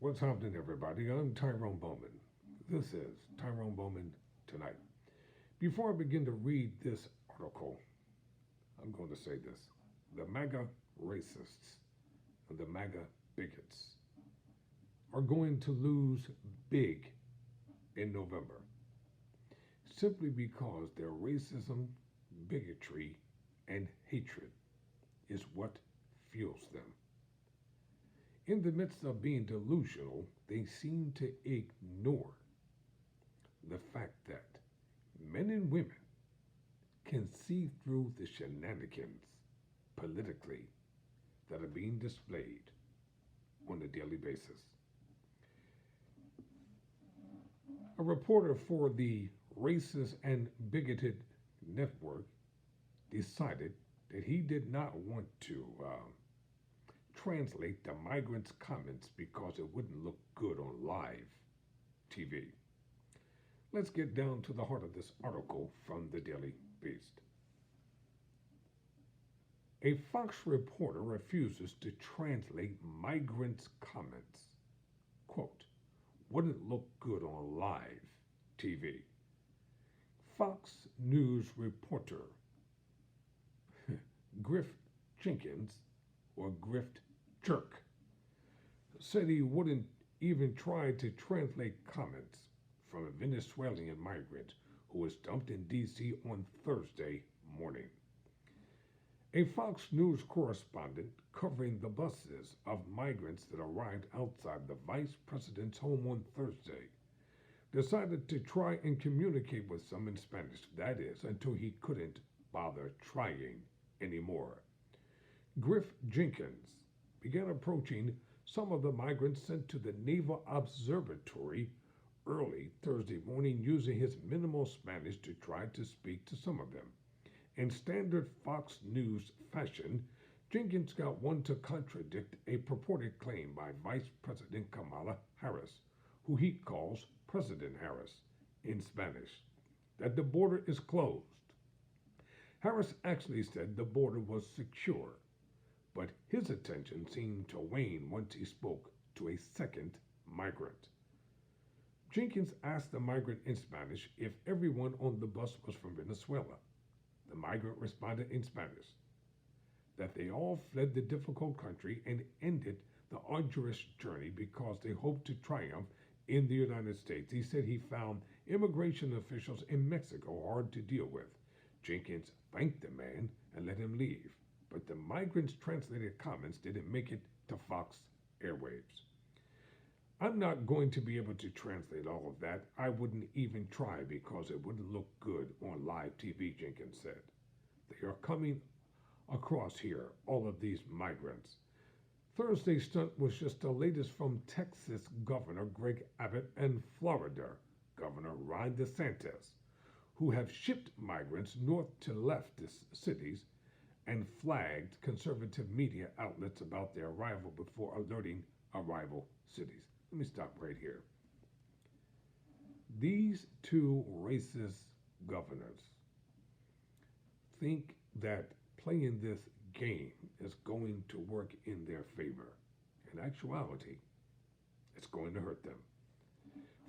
What's happening, everybody? I'm Tyrone Bowman. This is Tyrone Bowman Tonight. Before I begin to read this article, I'm going to say this. The MAGA racists and the MAGA bigots are going to lose big in November simply because their racism, bigotry, and hatred is what fuels them. In the midst of being delusional, they seem to ignore the fact that men and women can see through the shenanigans politically that are being displayed on a daily basis. A reporter for the Racist and Bigoted Network decided that he did not want to translate the migrants' comments because it wouldn't look good on live TV. Let's get down to the heart of this article from the Daily Beast. A Fox reporter refuses to translate migrants' comments. Quote, wouldn't look good on live TV. Fox News reporter Griff Jenkins, or Grift Jerk, said he wouldn't even try to translate comments from a Venezuelan migrant who was dumped in D.C. on Thursday morning. A Fox News correspondent covering the buses of migrants that arrived outside the vice president's home on Thursday decided to try and communicate with some in Spanish, that is, until he couldn't bother trying anymore. Griff Jenkins began approaching some of the migrants sent to the Naval Observatory early Thursday morning using his minimal Spanish to try to speak to some of them. In standard Fox News fashion, Jenkins got one to contradict a purported claim by Vice President Kamala Harris, who he calls President Harris in Spanish, that the border is closed. Harris actually said the border was secure, but his attention seemed to wane once he spoke to a second migrant. Jenkins asked the migrant in Spanish if everyone on the bus was from Venezuela. The migrant responded in Spanish that they all fled the difficult country and ended the arduous journey because they hoped to triumph in the United States. He said he found immigration officials in Mexico hard to deal with. Jenkins thanked the man and let him leave, but the migrants' translated comments didn't make it to Fox airwaves. I'm not going to be able to translate all of that. I wouldn't even try because it wouldn't look good on live TV, Jenkins said. They are coming across here, all of these migrants. Thursday's stunt was just the latest from Texas Governor Greg Abbott and Florida Governor Ron DeSantis, who have shipped migrants north to leftist cities and flagged conservative media outlets about their arrival before alerting arrival cities. Let me stop right here. These two racist governors think that playing this game is going to work in their favor. In actuality, it's going to hurt them.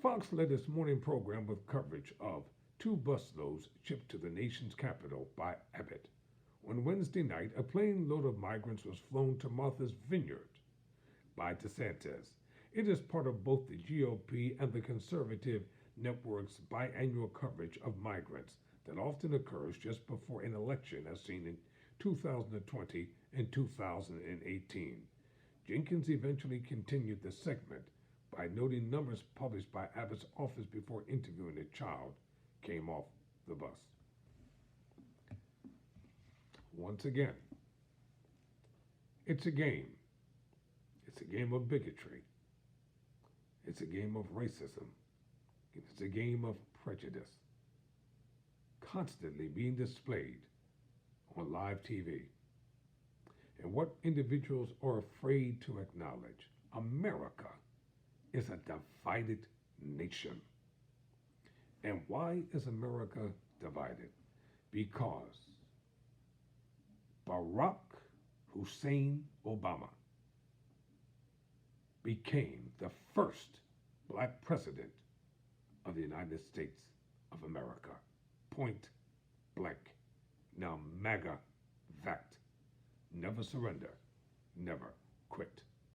Fox led its morning program with coverage of two busloads shipped to the nation's capital by Abbott. On Wednesday night, a plane load of migrants was flown to Martha's Vineyard by DeSantis. It is part of both the GOP and the conservative network's biannual coverage of migrants that often occurs just before an election, as seen in 2020 and 2018. Jenkins eventually continued the segment by noting numbers published by Abbott's office before interviewing a child came off the bus. Once again, it's a game. It's a game of bigotry. It's a game of racism. It's a game of prejudice, constantly being displayed on live TV. And what individuals are afraid to acknowledge, America is a divided nation. And why is America divided? Because Barack Hussein Obama became the first black president of the United States of America. Point blank. Now, MAGA, fact. Never surrender, never quit.